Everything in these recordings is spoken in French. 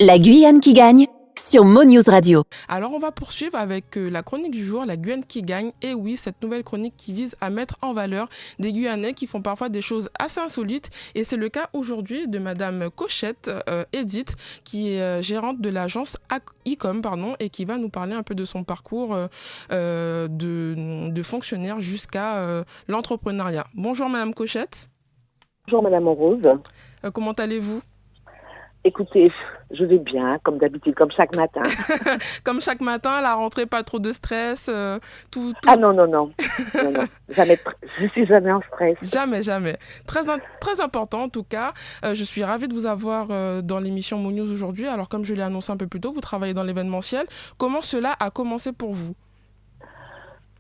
La Guyane qui gagne sur Mo News Radio. Alors on va poursuivre avec la chronique du jour, la Guyane qui gagne. Et oui, cette nouvelle chronique qui vise à mettre en valeur des Guyanais qui font parfois des choses assez insolites. Et c'est le cas aujourd'hui de Madame Cochette, Edith, qui est gérante de l'agence ICOM, et qui va nous parler un peu de son parcours de fonctionnaire jusqu'à l'entrepreneuriat. Bonjour Madame Cochette. Bonjour Madame Rose. Comment allez-vous ? Écoutez, je vais bien, comme d'habitude, comme chaque matin. Comme chaque matin, la rentrée, pas trop de stress, tout... Ah non. Jamais, je suis jamais en stress. Jamais. Très important en tout cas. Je suis ravie de vous avoir dans l'émission Mo News aujourd'hui. Alors comme je l'ai annoncé un peu plus tôt, vous travaillez dans l'événementiel. Comment cela a commencé pour vous ?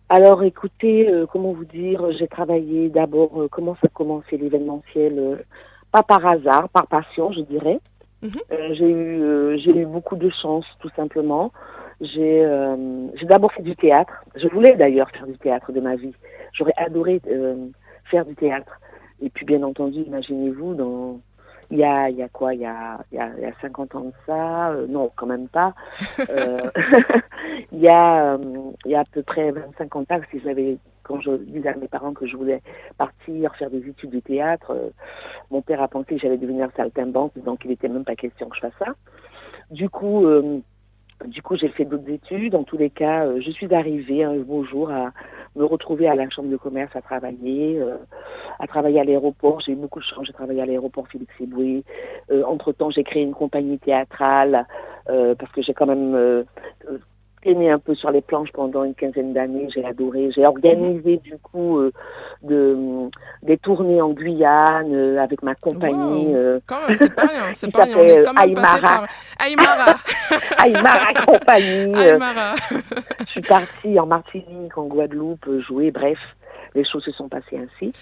Alors écoutez, comment vous dire, j'ai travaillé d'abord, comment ça a commencé l'événementiel pas par hasard, par passion, je dirais. J'ai eu beaucoup de chance, tout simplement. J'ai d'abord fait du théâtre. Je voulais d'ailleurs faire du théâtre de ma vie. J'aurais adoré faire du théâtre. Et puis, bien entendu, imaginez-vous, il y a 50 ans de ça, non, quand même pas. Il y a à peu près 25 ans de ça, quand je disais à mes parents que je voulais partir faire des études de théâtre, mon père a pensé que j'allais devenir saltimbanque, donc il n'était même pas question que je fasse ça. Du coup, j'ai fait d'autres études. En tous les cas, je suis arrivée un beau jour à me retrouver à la chambre de commerce à travailler à l'aéroport. J'ai eu beaucoup de chance, j'ai travaillé à l'aéroport Félix Éboué. Entre-temps, j'ai créé une compagnie théâtrale parce que j'ai quand même aimé un peu sur les planches pendant une quinzaine d'années. J'ai adoré. J'ai organisé du coup des tournées en Guyane avec ma compagnie. Wow. Quand même, c'est pas rien. C'est pas rien. On est quand même passé par Aymara. Aymara compagnie. Aymara. Je suis partie en Martinique, en Guadeloupe, jouer. Bref, les choses se sont passées ainsi.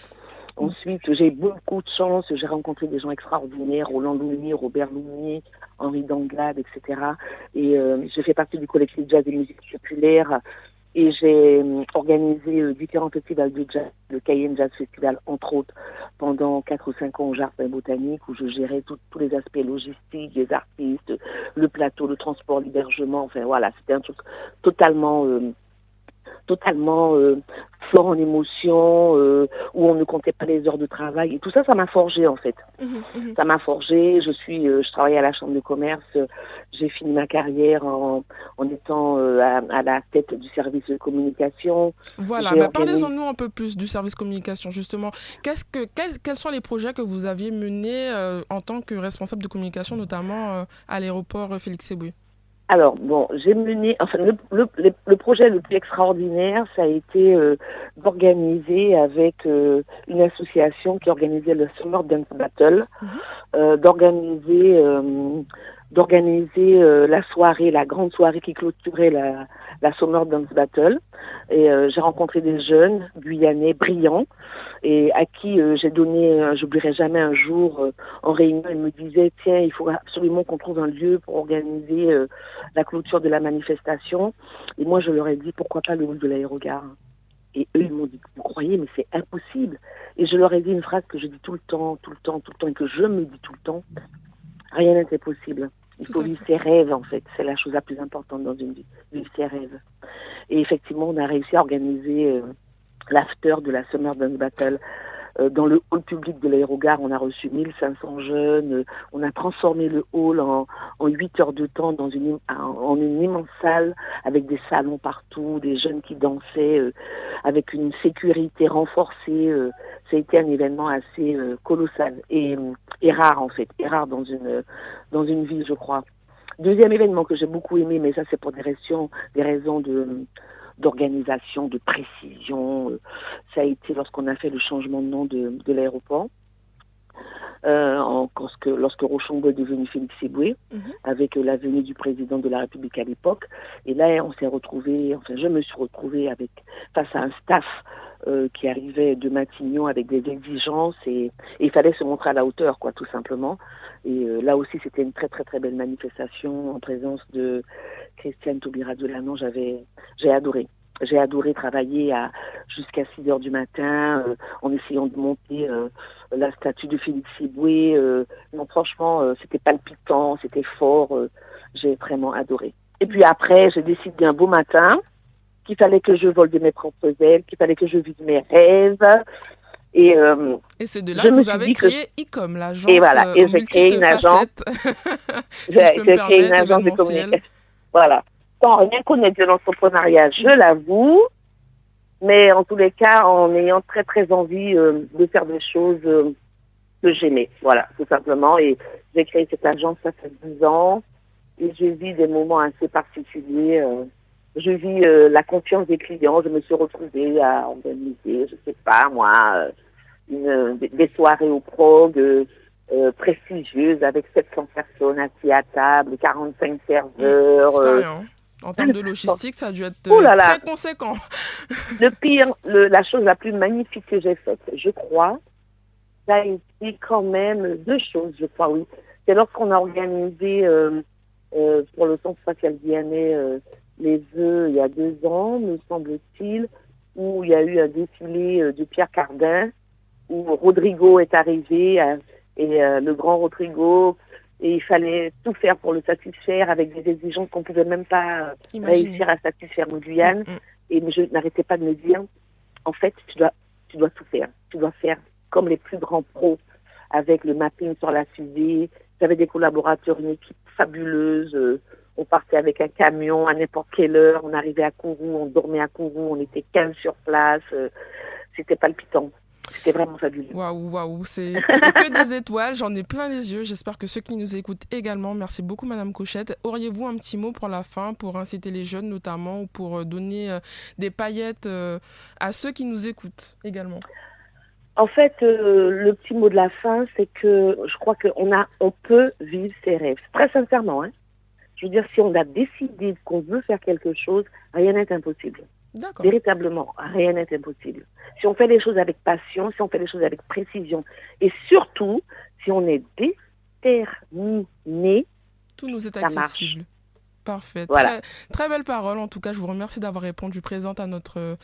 Ensuite, j'ai eu beaucoup de chance. J'ai rencontré des gens extraordinaires, Roland Lounier, Robert Lounier, Henri Danglade, etc. Et j'ai fait partie du collectif jazz et musique populaire. Et j'ai organisé différents festivals de jazz, le Cayenne Jazz Festival, entre autres, pendant 4 ou 5 ans au Jardin Botanique, où je gérais tous les aspects logistiques, des artistes, le plateau, le transport, l'hébergement. Enfin voilà, c'était un truc totalement fort en émotion, où on ne comptait pas les heures de travail. Et tout ça, ça m'a forgé en fait. Ça m'a forgé. Je travaillais à la chambre de commerce. J'ai fini ma carrière en étant à la tête du service de communication. Voilà, parlez-en-nous un peu plus du service communication justement. Quels sont les projets que vous aviez menés en tant que responsable de communication, notamment à l'aéroport Félix Éboué ? Alors, j'ai mené, le projet le plus extraordinaire, ça a été d'organiser avec une association qui organisait le Summer Dance Battle, d'organiser la soirée, la grande soirée qui clôturait la Summer Dance Battle. Et j'ai rencontré des jeunes Guyanais brillants et à qui j'ai donné, j'oublierai jamais un jour, en réunion, ils me disaient, tiens, il faut absolument qu'on trouve un lieu pour organiser la clôture de la manifestation. Et moi, je leur ai dit, pourquoi pas le hall de l'aérogare ? Et eux, ils m'ont dit, vous croyez, mais c'est impossible. Et je leur ai dit une phrase que je dis tout le temps, et que je me dis tout le temps, rien n'est impossible. Il faut vivre ses rêves, en fait. C'est la chose la plus importante dans une vie, vivre ses rêves. Et effectivement, on a réussi à organiser l'after de la Summer Dance Battle. Dans le hall public de l'aérogare, on a reçu 1500 jeunes. On a transformé le hall en 8 heures de temps en une immense salle avec des salons partout, des jeunes qui dansaient avec une sécurité renforcée. Ça a été un événement assez colossal et rare en fait, et rare dans une ville, je crois. Deuxième événement que j'ai beaucoup aimé, mais ça c'est pour des raisons d'organisation, de précision. Ça a été lorsqu'on a fait le changement de nom de l'aéroport, lorsque Rochambeau est devenu Félix Éboué, avec la venue du président de la République à l'époque. Et là, je me suis retrouvée face à un staff qui arrivait de Matignon avec des exigences et il fallait se montrer à la hauteur, quoi, tout simplement. Et là aussi, c'était une très très très belle manifestation en présence de Christiane Taubira Delanan. J'ai adoré. J'ai adoré travailler jusqu'à 6 heures du matin en essayant de monter la statue de Félix Éboué. Non, franchement, c'était palpitant, c'était fort. J'ai vraiment adoré. Et puis après, j'ai décidé un beau matin qu'il fallait que je vole de mes propres ailes, qu'il fallait que je vive mes rêves. Et c'est de là que vous avez créé ICOM, l'agence. Et voilà, et j'ai créé une agence. J'ai créé une agence de communication. Voilà. Sans rien connaître de l'entrepreneuriat, je l'avoue. Mais en tous les cas, en ayant très très envie de faire des choses que j'aimais. Voilà, tout simplement. Et j'ai créé cette agence, ça fait 10 ans. Et je vis des moments assez particuliers. Je vis la confiance des clients. Je me suis retrouvée à organiser, je sais pas moi, des soirées au prog prestigieuses avec 700 personnes assises à table, 45 serveurs. C'est pas rien. En termes de logistique, ça a dû être très conséquent. Le pire, la chose la plus magnifique que j'ai faite, je crois, ça a été quand même 2 choses, je crois, oui. C'est lorsqu'on a organisé pour le Centre spatial guyanais les Vœux il y a 2 ans, me semble-t-il, où il y a eu un défilé de Pierre Cardin, où Rodrigo est arrivé, et le grand Rodrigo, et il fallait tout faire pour le satisfaire avec des exigences qu'on ne pouvait même pas réussir à satisfaire en Guyane. Et je n'arrêtais pas de me dire, en fait, tu dois tout faire. Tu dois faire comme les plus grands pros, avec le mapping sur la fusée. J'avais des collaborateurs, une équipe fabuleuse. On partait avec un camion à n'importe quelle heure. On arrivait à Kourou, on dormait à Kourou, on était 15 sur place. C'était palpitant. C'était vraiment fabuleux. Waouh, c'est que des étoiles, j'en ai plein les yeux. J'espère que ceux qui nous écoutent également. Merci beaucoup, Madame Cochette. Auriez-vous un petit mot pour la fin, pour inciter les jeunes notamment, ou pour donner des paillettes à ceux qui nous écoutent également? En fait, le petit mot de la fin, c'est que je crois on peut vivre ses rêves. Très sincèrement, hein. Je veux dire, si on a décidé qu'on veut faire quelque chose, rien n'est impossible. D'accord. Véritablement, rien n'est impossible. Si on fait les choses avec passion, si on fait les choses avec précision, et surtout, si on est déterminé, tout nous est ça accessible. Marche. Parfait. Voilà. Très belle parole. En tout cas, je vous remercie d'avoir répondu présente à notre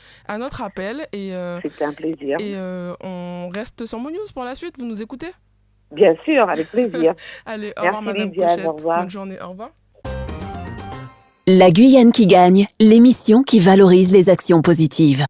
appel. C'était un plaisir. Et on reste sur MoNews pour la suite. Vous nous écoutez? Bien sûr, avec plaisir. Allez, au revoir, Madame Cochette. Au revoir. Bonne journée. Au revoir. La Guyane qui gagne, l'émission qui valorise les actions positives.